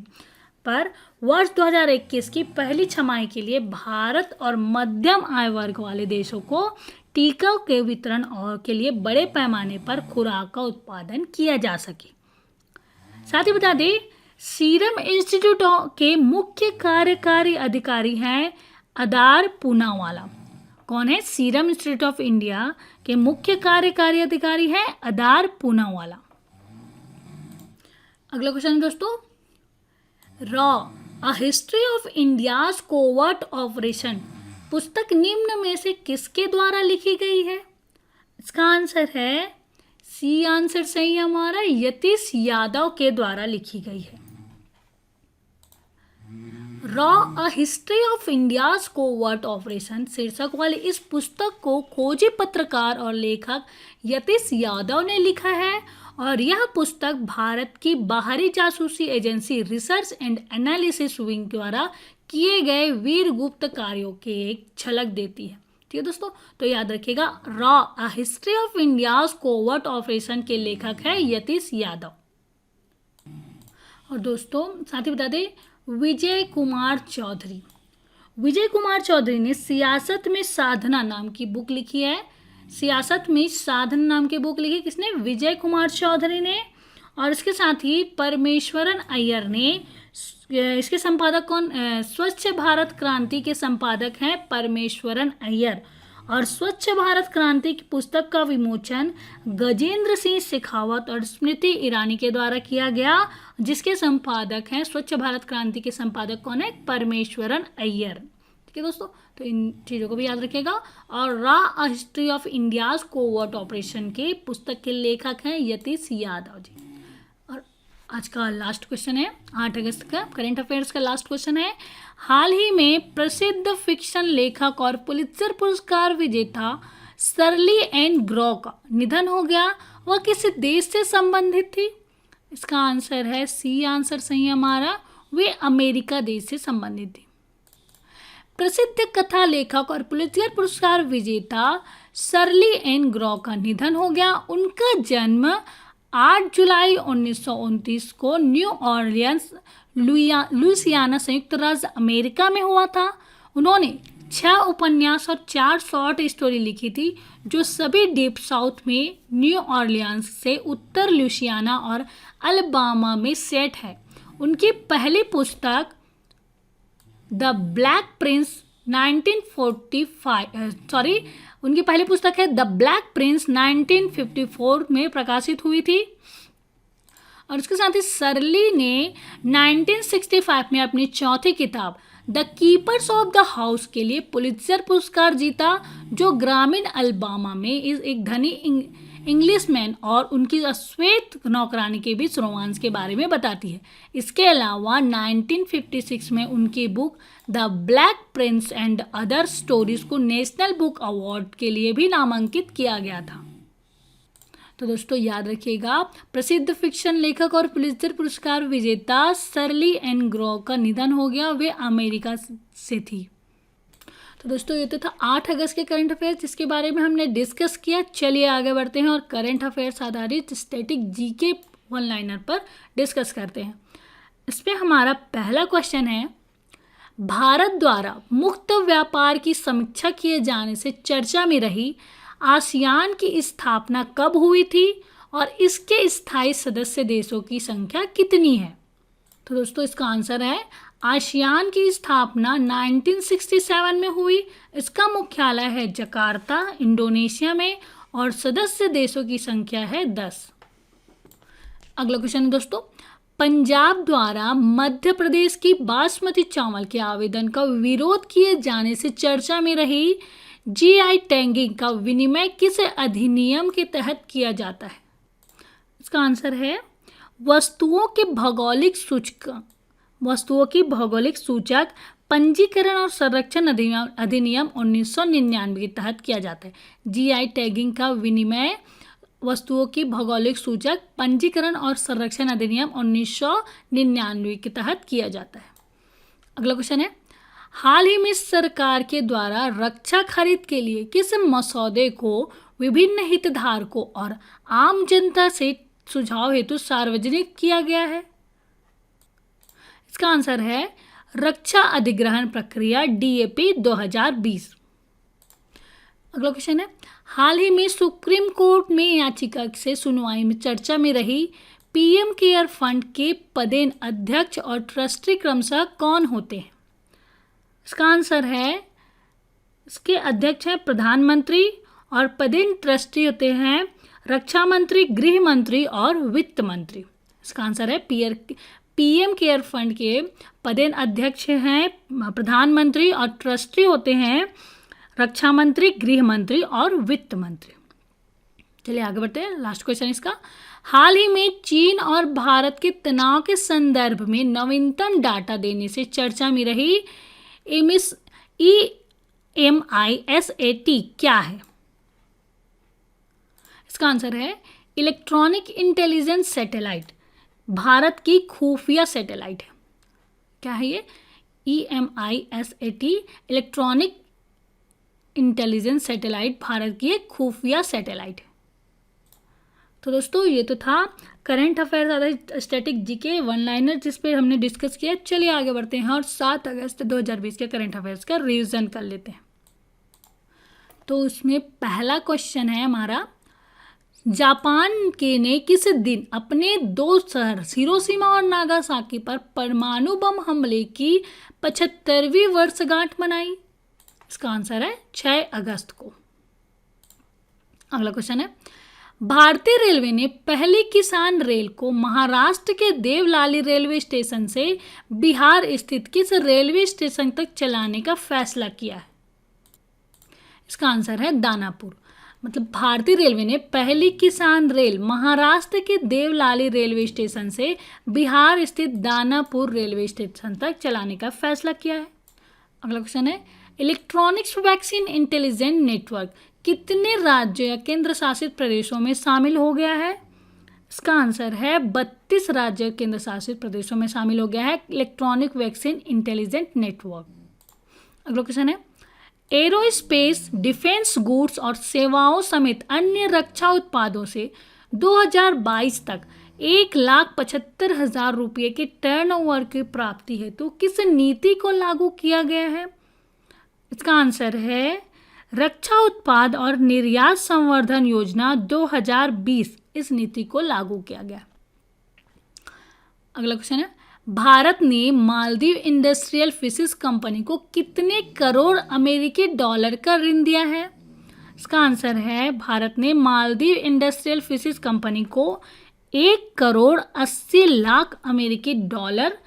पर वर्ष 2021 की पहली छमाही के लिए भारत और मध्यम आय वर्ग वाले देशों को टीका के वितरण और के लिए बड़े पैमाने पर खुराक का उत्पादन किया जा सके। साथ ही बता दें, सीरम इंस्टीट्यूट के मुख्य कार्यकारी अधिकारी हैं अदार पूनावाला। कौन है? सीरम इंस्टीट्यूट ऑफ इंडिया के मुख्य कार्यकारी अधिकारी हैं अदार पूनावाला। अगला क्वेश्चन दोस्तों, raw a history of India's covert operation पुस्तक निम्न में से किसके द्वारा लिखी गई है? इसका आंसर है सी आंसर सही हमारा यतीश यादव के द्वारा लिखी गई है। Raw a history of India's covert operation शीर्षक वाली इस पुस्तक को खोजी पत्रकार और लेखक यतीश यादव ने लिखा है और यह पुस्तक भारत की बाहरी जासूसी agency research and analysis wing द्वारा किए गए वीर गुप्त कार्यों के एक झलक देती है। ठीक है दोस्तों, तो याद रखिएगा raw a history of India's covert operation के लेखक है यतीश यादव। और दोस्तों साथ ही बता दें, विजय कुमार चौधरी ने सियासत में साधना नाम की बुक लिखी है। सियासत में साधना नाम की बुक लिखी किसने? विजय कुमार चौधरी ने। और इसके साथ ही परमेश्वरन अय्यर ने, इसके संपादक कौन? स्वच्छ भारत क्रांति के संपादक हैं परमेश्वरन अय्यर। और स्वच्छ भारत क्रांति की पुस्तक का विमोचन गजेंद्र सिंह शेखावत और स्मृति ईरानी के द्वारा किया गया जिसके संपादक हैं, स्वच्छ भारत क्रांति के संपादक कौन है? परमेश्वरन अय्यर। ठीक है दोस्तों, तो इन चीज़ों को भी याद रखिएगा। और रा a history of India's covert operation के पुस्तक के लेखक हैं यतीश यादव जी। और आज का लास्ट क्वेश्चन है 8 अगस्त का करंट अफेयर्स का लास्ट क्वेश्चन है, हाल ही में प्रसिद्ध फिक्शन लेखक और पुलित्जर पुरस्कार विजेता शर्ली एन ग्रो का निधन हो गया, वह किस देश से संबंधित थी? इसका आंसर है सी आंसर सही है हमारा, वे अमेरिका देश से संबंधित थी। प्रसिद्ध कथा लेखक और पुलित्जर पुरस्कार विजेता शर्ली एन ग्रो का निधन हो गया। उनका जन्म 8 जुलाई 1929 को न्यू ऑरलियंस लुइसियाना संयुक्त राज्य अमेरिका में हुआ था। उन्होंने 6 उपन्यास और 4 शॉर्ट स्टोरी लिखी थी, जो सभी डीप साउथ में न्यू ऑरलियंस से उत्तर लुइसियाना और अलबामा में सेट है। उनकी पहली पुस्तक द ब्लैक प्रिंस 1954 में प्रकाशित हुई थी। और उसके साथ ही शर्ली ने 1965 में अपनी चौथी किताब the keepers of the house के लिए पुलित्जर पुरस्कार जीता, जो ग्रामीण अलबामा में एक धनी इंग्लिशमैन और उनकी अश्वेत नौकरानी के बीच रोमांस के बारे में बताती है। इसके अलावा 1956 में उनकी book the black Prince and other stories को नेशनल बुक अवार्ड के लिए भी नामांकित किया गया था। तो दोस्तों याद रखिएगा, प्रसिद्ध फिक्शन लेखक और पुलित्जर पुरस्कार विजेता शर्ली एन ग्रो का निधन हो गया, वे अमेरिका से थी। तो दोस्तों ये तो था 8 अगस्त के करंट अफेयर्स, जिसके बारे में हमने डिस्कस किया। चलिए आगे बढ़ते हैं और करंट अफेयर्स आधारित स्टैटिक जीके वन लाइनर पर डिस्कस करते हैं। इसमें हमारा पहला क्वेश्चन है, भारत द्वारा मुक्त व्यापार की समीक्षा किए जाने से चर्चा में रही आसियान की स्थापना कब हुई थी और इसके स्थायी सदस्य देशों की संख्या कितनी है? तो दोस्तों इसका आंसर है, आसियान की स्थापना 1967 में हुई। इसका मुख्यालय है जकार्ता, इंडोनेशिया में, और सदस्य देशों की संख्या है 10। अगला क्वेश्चन है दोस्तों, पंजाब द्वारा मध्य प्रदेश की बासमती चावल के आवेदन का विरोध किए जाने से चर्चा में रही जीआई टैगिंग का विनिमय किस अधिनियम के तहत किया जाता है? इसका आंसर है वस्तुओं की भौगोलिक सूचक पंजीकरण और संरक्षण अधिनियम 1999 के तहत किया जाता है। जीआई टैगिंग का विनिमय वस्तुओं की भौगोलिक सूचक पंजीकरण और संरक्षण अधिनियम 1999 के तहत किया जाता है। अगला क्वेश्चन है, हाल ही में सरकार के द्वारा रक्षा खरीद के लिए किस मसौदे को विभिन्न हितधारकों और आम जनता से सुझाव हेतु सार्वजनिक किया गया है? इसका आंसर है रक्षा अधिग्रहण प्रक्रिया डीएपी 2020। अगला क्वेश्चन है, हाल ही में सुप्रीम कोर्ट में याचिका से सुनवाई में चर्चा में रही पीएम केयर फंड के पदेन अध्यक्ष और ट्रस्टी क्रमशः कौन होते हैं? इसका आंसर है, इसके अध्यक्ष हैं प्रधानमंत्री और पदेन ट्रस्टी होते हैं रक्षा मंत्री, गृह मंत्री और वित्त मंत्री। इसका आंसर है पीएम केयर फंड के पदेन अध्यक्ष हैं प्रधानमंत्री और ट्रस्टी होते हैं रक्षा मंत्री, गृह मंत्री और वित्त मंत्री। चलिए आगे बढ़ते हैं। लास्ट क्वेश्चन इसका, हाल ही में चीन और भारत के तनाव के संदर्भ में नवीनतम डाटा देने से चर्चा में रही EMISAT क्या है? इसका आंसर है इलेक्ट्रॉनिक इंटेलिजेंस सैटेलाइट, भारत की खुफिया सैटेलाइट है। क्या है ये? EMISAT electronic intelligence satellite Bharat की एक खुफिया सैटेलाइट है। तो दोस्तों ये तो था करंट अफेयर्स आधारित स्टैटिक जीके वन लाइनर, जिस पे हमने डिस्कस किया। चलिए आगे बढ़ते हैं और 7 अगस्त 2020 के करंट अफेयर्स का रिवीजन कर लेते हैं। तो उसमें पहला क्वेश्चन है हमारा, जापान के ने किस दिन अपने 2 शहर हिरोशिमा और नागासाकी पर परमाणु बम हमले की 75वीं वर्षगांठ मनाई? इसका आंसर है 6 अगस्त को। अगला क्वेश्चन है, भारतीय रेलवे ने पहली किसान रेल को महाराष्ट्र के देवलाली रेलवे स्टेशन से बिहार स्थित किस रेलवे स्टेशन तक चलाने का फैसला किया है? इसका आंसर है दानापुर। मतलब भारतीय रेलवे ने पहली किसान रेल महाराष्ट्र के देवलाली रेलवे स्टेशन से बिहार स्थित दानापुर रेलवे स्टेशन तक चलाने का फैसला किया है। अगला क्वेश्चन है, इलेक्ट्रॉनिक्स वैक्सीन इंटेलिजेंट नेटवर्क कितने राज्यों या केंद्र शासित प्रदेशों में शामिल हो गया है? इसका आंसर है 32 राज्य केंद्र शासित प्रदेशों में शामिल हो गया है इलेक्ट्रॉनिक वैक्सीन इंटेलिजेंट नेटवर्क। अगला क्वेश्चन है, एरोस्पेस, डिफेंस गुड्स और सेवाओं समेत अन्य रक्षा उत्पादों से 2022 तक 1,75,000 रुपये के टर्नओवर की प्राप्ति हेतु किस नीति को लागू किया गया है? इसका आंसर है रक्षा उत्पाद और निर्यात संवर्धन योजना 2020। इस नीति को लागू किया गया। अगला क्वेश्चन है, भारत ने मालदीव इंडस्ट्रियल फिशेस कंपनी को कितने करोड़ अमेरिकी डॉलर का ऋण दिया है? इसका आंसर है भारत ने मालदीव इंडस्ट्रियल फिशेस कंपनी को 1,80,00,000 अमेरिकी डॉलर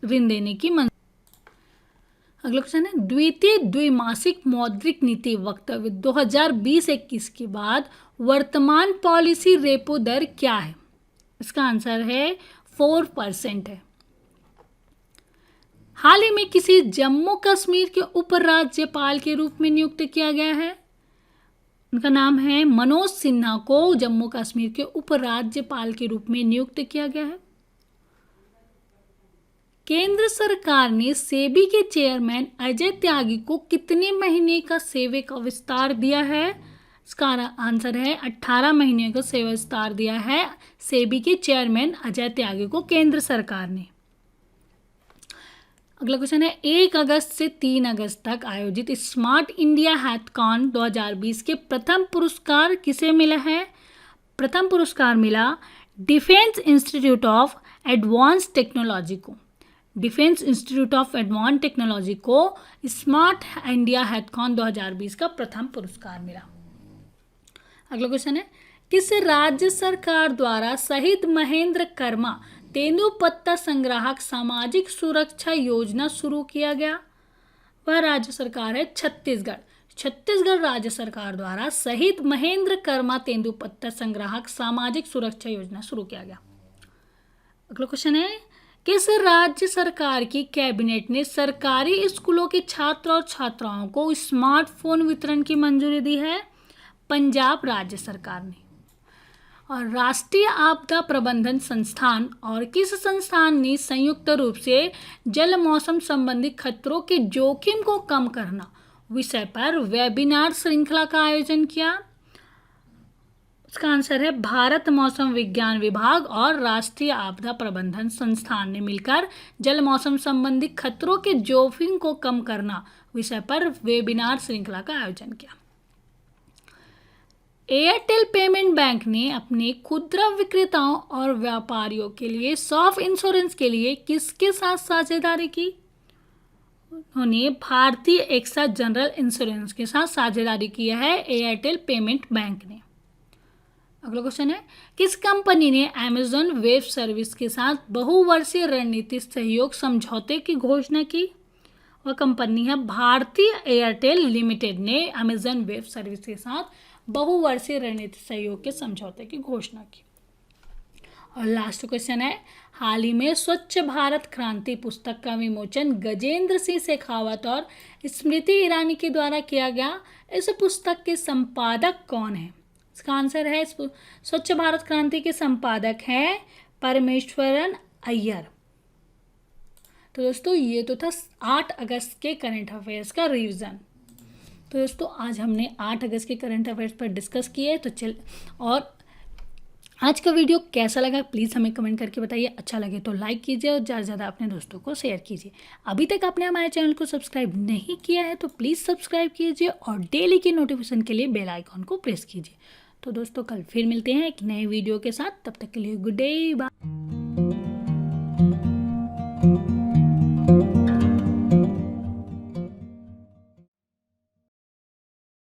ऋण देने की मंजूरी। अगला क्वेश्चन है, द्वितीय द्विमासिक मौद्रिक नीति वक्तव्य 2020-21 के बाद वर्तमान पॉलिसी रेपो दर क्या है? इसका आंसर है 4% है। हाल ही में किसी जम्मू कश्मीर के उपराज्यपाल के रूप में नियुक्त किया गया है। उनका नाम है मनोज सिन्हा को जम्मू कश्मीर के उपराज्यपाल के रूप में नियुक्त किया गया है। केंद्र सरकार ने सेबी के चेयरमैन अजय त्यागी को कितने महीने का सेवा का विस्तार दिया है? इसका आंसर है 18 महीने का सेवा विस्तार दिया है सेबी के चेयरमैन अजय त्यागी को केंद्र सरकार ने। अगला क्वेश्चन है, 1 अगस्त से 3 अगस्त तक आयोजित स्मार्ट इंडिया हैकाथॉन 2020 के प्रथम पुरस्कार किसे मिला है? प्रथम पुरस्कार मिला defence institute of advance technology को। Defence institute of advance technology को स्मार्ट इंडिया हैकाथॉन 2020 का प्रथम पुरस्कार मिला। अगला क्वेश्चन है, किस राज्य सरकार द्वारा शहीद महेंद्र कर्मा तेंदुपत्ता संग्राहक सामाजिक सुरक्षा योजना शुरू किया गया? वह राज्य सरकार है छत्तीसगढ़। छत्तीसगढ़ राज्य सरकार द्वारा शहीद महेंद्र कर्मा तेंदुपत्ता संग्राहक सामाजिक सुरक्षा योजना शुरू किया गया। अगला क्वेश्चन है, किस राज्य सरकार की कैबिनेट ने सरकारी स्कूलों के छात्र और छात्राओं को स्मार्टफोन वितरण की मंजूरी दी है? पंजाब राज्य सरकार ने। और राष्ट्रीय आपदा प्रबंधन संस्थान और किस संस्थान ने संयुक्त रूप से जल मौसम संबंधी खतरों के जोखिम को कम करना विषय पर वेबिनार श्रृंखला का आयोजन किया? इसका आंसर है भारत मौसम विज्ञान विभाग और राष्ट्रीय आपदा प्रबंधन संस्थान ने मिलकर जल मौसम संबंधी खतरों के जोखिम को कम करना विषय पर वेबिनार श्रृंखला का आयोजन किया। एयरटेल पेमेंट बैंक ने अपने खुदरा विक्रेताओं और व्यापारियों के लिए सॉफ्ट इंश्योरेंस के लिए किसके साथ साझेदारी की? उन्होंने भारतीय एक्सा जनरल इंश्योरेंस के साथ साझेदारी की है एयरटेल पेमेंट बैंक ने। अगला क्वेश्चन है, किस कंपनी ने अमेजॉन वेब सर्विस के साथ बहुवर्षीय रणनीतिक सहयोग समझौते की घोषणा की? वह कंपनी है भारतीय एयरटेल लिमिटेड ने अमेजॉन वेब सर्विस के साथ बहुवर्षीय रणनीतिक सहयोग के समझौते की घोषणा की। और लास्ट क्वेश्चन है, हाल ही में स्वच्छ भारत क्रांति पुस्तक का विमोचन गजेंद्र सिंह शेखावत और स्मृति ईरानी के द्वारा किया गया। इस पुस्तक के संपादक कौन है? इसका आंसर है स्वच्छ भारत क्रांति के संपादक हैं परमेश्वरन अय्यर। तो दोस्तों ये तो था 8 अगस्त के करंट अफेयर्स का रिवीजन। तो दोस्तों आज हमने 8 अगस्त के करंट अफेयर्स पर डिस्कस किए। तो और आज का वीडियो कैसा लगा प्लीज़ हमें कमेंट करके बताइए। अच्छा लगे तो लाइक कीजिए और ज़्यादा से ज़्यादा अपने दोस्तों को शेयर कीजिए। अभी तक आपने हमारे चैनल को सब्सक्राइब नहीं किया है तो प्लीज़ सब्सक्राइब कीजिए और डेली की नोटिफिकेशन के लिए बेल आइकॉन को प्रेस कीजिए। तो दोस्तों कल फिर मिलते हैं एक नए वीडियो के साथ, तब तक के लिए गुड डे, बाय।